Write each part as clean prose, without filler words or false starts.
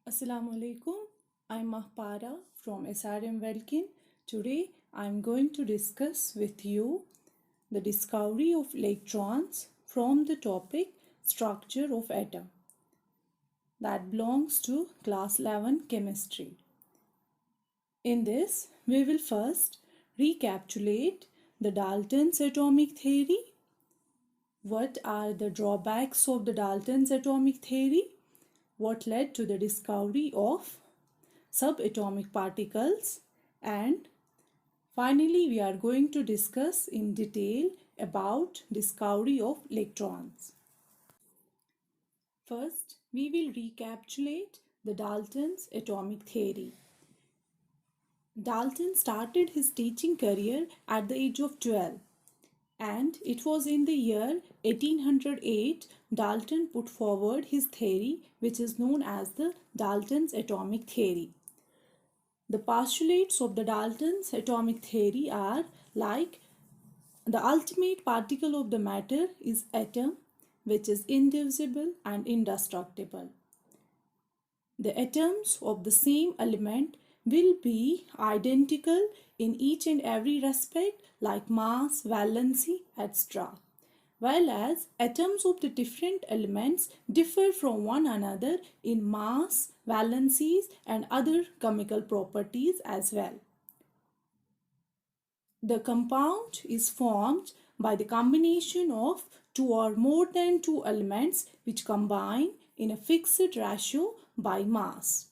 Assalamu alaikum. I'm Mahapara from SRM Welkin. Today I'm going to discuss with you the discovery of electrons from the topic structure of atom that belongs to class 11 chemistry. In this we will first recapitulate the Dalton's atomic theory. What are the drawbacks of the Dalton's atomic theory? What led to the discovery of subatomic particles, and finally we are going to discuss in detail about discovery of electrons. First, we will recapitulate the Dalton's atomic theory. Dalton started his teaching career at the age of 12, and it was in the year 1808 Dalton put forward his theory, which is known as the Dalton's atomic theory. The postulates of the Dalton's atomic theory are like the ultimate particle of the matter is atom, which is indivisible and indestructible. The atoms of the same element will be identical in each and every respect, like mass, valency, etc. While as atoms of the different elements differ from one another in mass, valencies and other chemical properties as well. The compound is formed by the combination of two or more than two elements which combine in a fixed ratio by mass.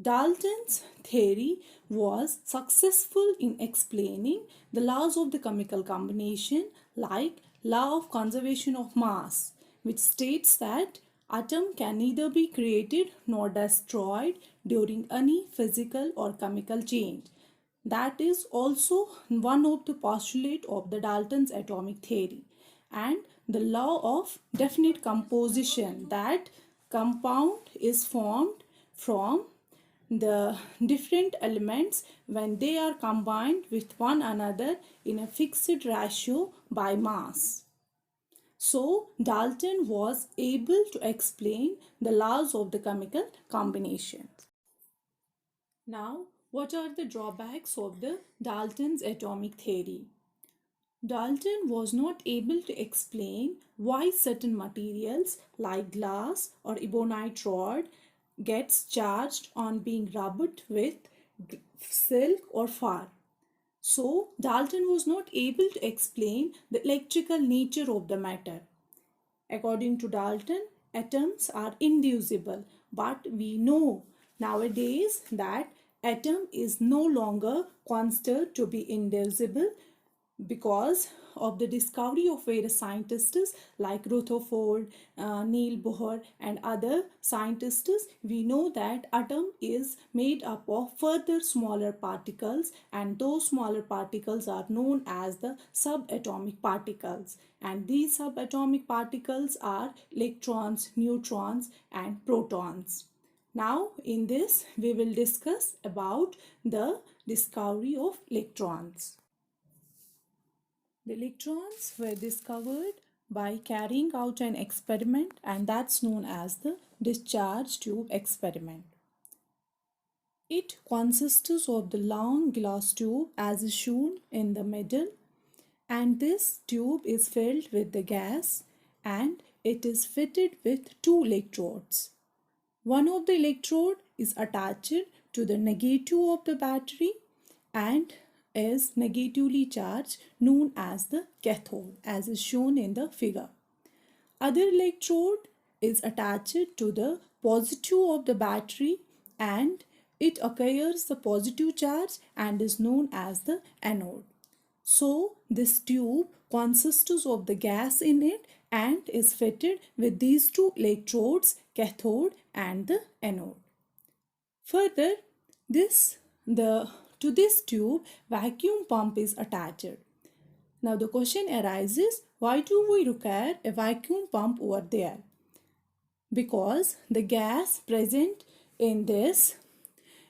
Dalton's theory was successful in explaining the laws of the chemical combination, like law of conservation of mass, which states that atom can neither be created nor destroyed during any physical or chemical change. That is also one of the postulates of the Dalton's atomic theory. And the law of definite composition, that compound is formed from the different elements when they are combined with one another in a fixed ratio by mass. So Dalton was able to explain the laws of the chemical combinations. Now, what are the drawbacks of the Dalton's atomic theory? Dalton was not able to explain why certain materials like glass or ebonite rod gets charged on being rubbed with silk or fur. So Dalton was not able to explain the electrical nature of the matter. According to Dalton, atoms are indivisible, but we know nowadays that atom is no longer considered to be indivisible because of the discovery of various scientists like Rutherford, Niels Bohr and other scientists. We know that atom is made up of further smaller particles, and those smaller particles are known as the subatomic particles, and these subatomic particles are electrons, neutrons and protons. Now in this we will discuss about the discovery of electrons. The electrons were discovered by carrying out an experiment, and that's known as the discharge tube experiment. It consists of the long glass tube as is shown in the middle, and this tube is filled with the gas and it is fitted with two electrodes. One of the electrode is attached to the negative of the battery and is negatively charged, known as the cathode, as is shown in the figure. Other electrode is attached to the positive of the battery and it acquires the positive charge and is known as the anode. So this tube consists of the gas in it and is fitted with these two electrodes, cathode and the anode. Further, to this tube, vacuum pump is attached. Now the question arises, why do we require a vacuum pump over there? Because the gas present in this,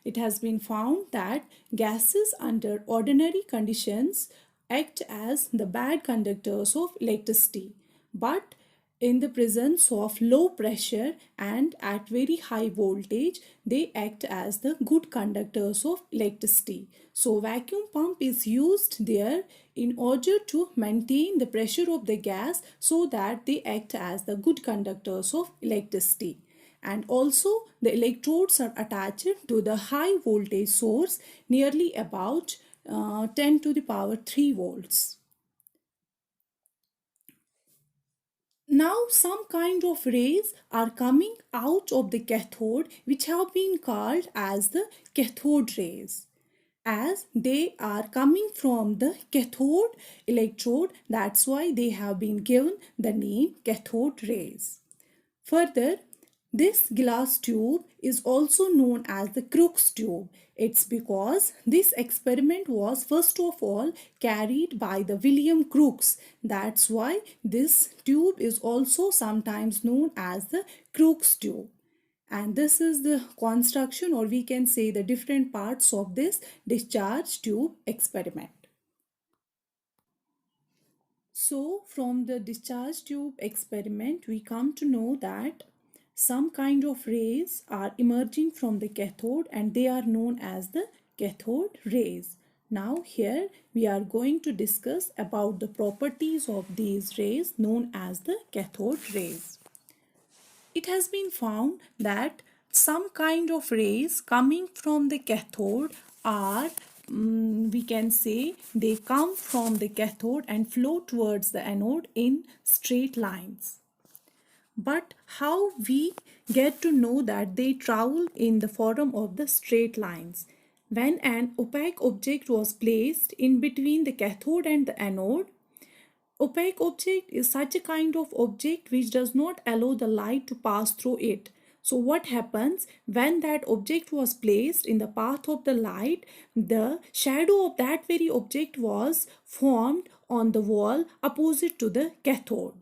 it has been found that gases under ordinary conditions act as the bad conductors of electricity. But In the presence of low pressure and at very high voltage, they act as the good conductors of electricity. So vacuum pump is used there in order to maintain the pressure of the gas so that they act as the good conductors of electricity. And also the electrodes are attached to the high voltage source nearly about 10 to the power 3 volts. Now some kind of rays are coming out of the cathode which have been called as the cathode rays. As they are coming from the cathode electrode, that's why they have been given the name cathode rays. Further, this glass tube is also known as the Crookes tube. It's because this experiment was first of all carried by the William Crookes. That's why this tube is also sometimes known as the Crookes tube. And this is the construction, or we can say the different parts of this discharge tube experiment. So from the discharge tube experiment, we come to know that some kind of rays are emerging from the cathode and they are known as the cathode rays. Now here we are going to discuss about the properties of these rays known as the cathode rays. It has been found that some kind of rays coming from the cathode are we can say they come from the cathode and flow towards the anode in straight lines. But how we get to know that they travel in the form of the straight lines? When an opaque object was placed in between the cathode and the anode, opaque object is such a kind of object which does not allow the light to pass through it. So what happens when that object was placed in the path of the light, the shadow of that very object was formed on the wall opposite to the cathode.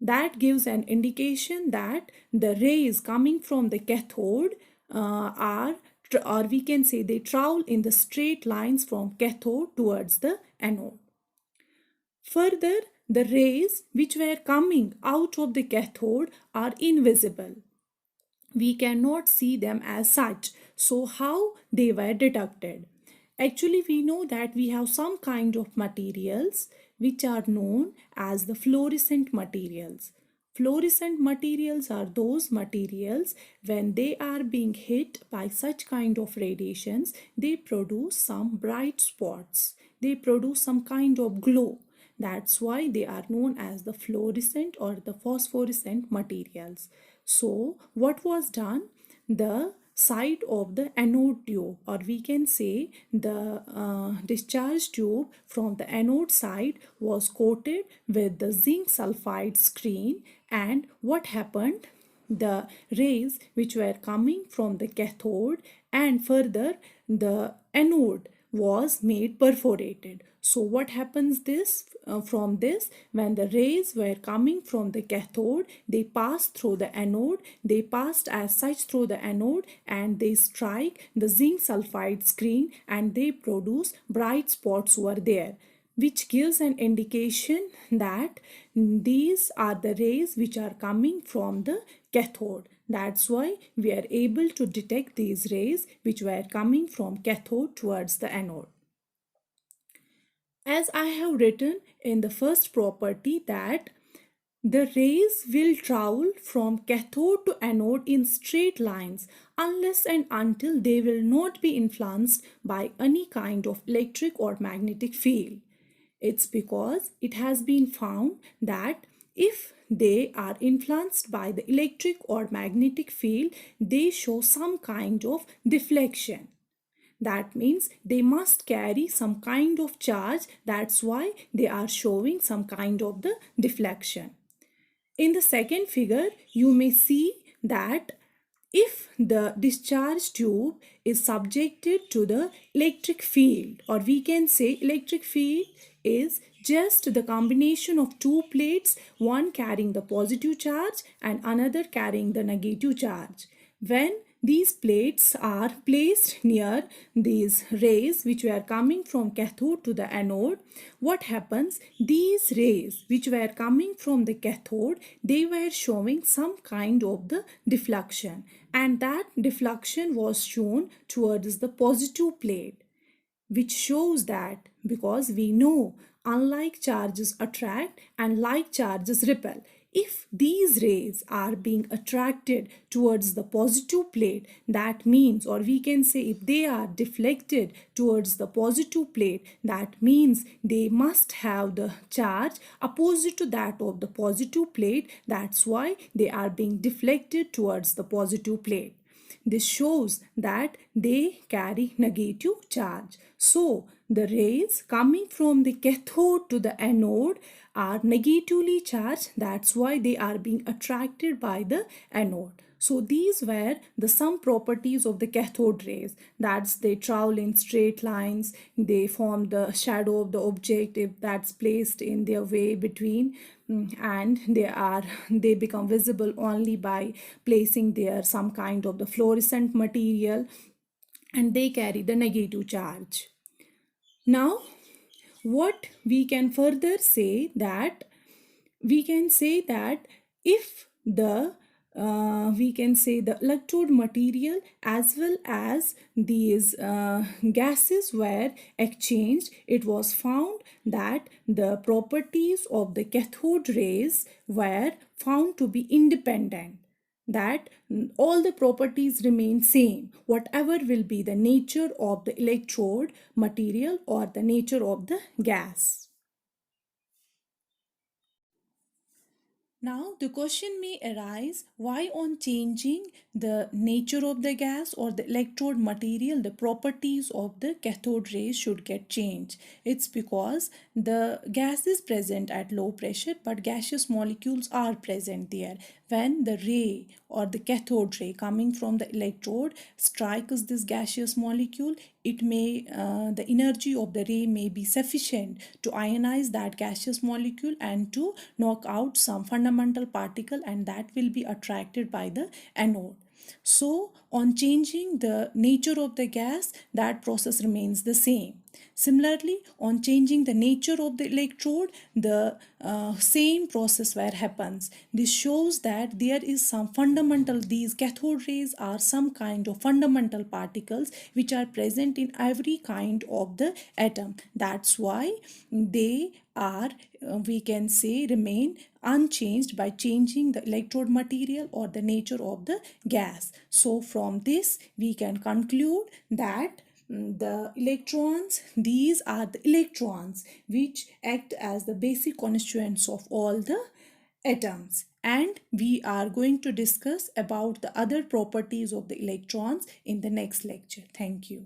That gives an indication that the rays coming from the cathode or we can say they travel in the straight lines from cathode towards the anode. Further, the rays which were coming out of the cathode are invisible. We cannot see them as such. So how they were detected? Actually, we know that we have some kind of materials which are known as the fluorescent materials. Fluorescent materials are those materials when they are being hit by such kind of radiations, they produce some bright spots. They produce some kind of glow. That's why they are known as the fluorescent or the phosphorescent materials. So what was done? The side of the anode tube, or we can say the discharge tube from the anode side, was coated with the zinc sulfide screen. And what happened? The rays which were coming from the cathode and further the anode was made perforated. So what happens from this? When the rays were coming from the cathode, they passed through the anode, they passed as such through the anode and they strike the zinc sulfide screen and they produce bright spots over there, which gives an indication that these are the rays which are coming from the cathode. That's why we are able to detect these rays which were coming from cathode towards the anode. As I have written in the first property that the rays will travel from cathode to anode in straight lines unless and until they will not be influenced by any kind of electric or magnetic field. It's because it has been found that if they are influenced by the electric or magnetic field, they show some kind of deflection. That means they must carry some kind of charge. That's why they are showing some kind of the deflection. In the second figure, you may see that if the discharge tube is subjected to the electric field, or we can say electric field is just the combination of two plates, one carrying the positive charge and another carrying the negative charge. When these plates are placed near these rays which were coming from cathode to the anode, what happens? These rays which were coming from the cathode, they were showing some kind of the deflection, and that deflection was shown towards the positive plate, which shows that, because we know unlike charges attract and like charges repel, if these rays are being attracted towards the positive plate, that means, or we can say if they are deflected towards the positive plate, that means they must have the charge opposite to that of the positive plate. That's why they are being deflected towards the positive plate. This shows that they carry negative charge. So, the rays coming from the cathode to the anode are negatively charged. That's why they are being attracted by the anode. So these were the some properties of the cathode rays. That's they travel in straight lines, they form the shadow of the object if that's placed in their way between, and they become visible only by placing there some kind of the fluorescent material, and they carry the negative charge. Now what we can further say that, we can say that if the we can say the electrode material as well as these gases were exchanged, it was found that the properties of the cathode rays were found to be independent, that all the properties remain same whatever will be the nature of the electrode material or the nature of the gas. Now, the question may arise, why on changing the nature of the gas or the electrode material, the properties of the cathode rays should get changed? It's because the gas is present at low pressure, but gaseous molecules are present there. When the ray or the cathode ray coming from the electrode strikes this gaseous molecule, it may the energy of the ray may be sufficient to ionize that gaseous molecule and to knock out some fundamental particle, and that will be attracted by the anode. So on changing the nature of the gas, that process remains the same. Similarly, on changing the nature of the electrode, the same process where happens. This shows that there is some fundamental, these cathode rays are some kind of fundamental particles which are present in every kind of the atom. That's why they are, we can say, remain unchanged by changing the electrode material or the nature of the gas. So from this we can conclude that the electrons, these are the electrons which act as the basic constituents of all the atoms, and we are going to discuss about the other properties of the electrons in the next lecture. Thank you.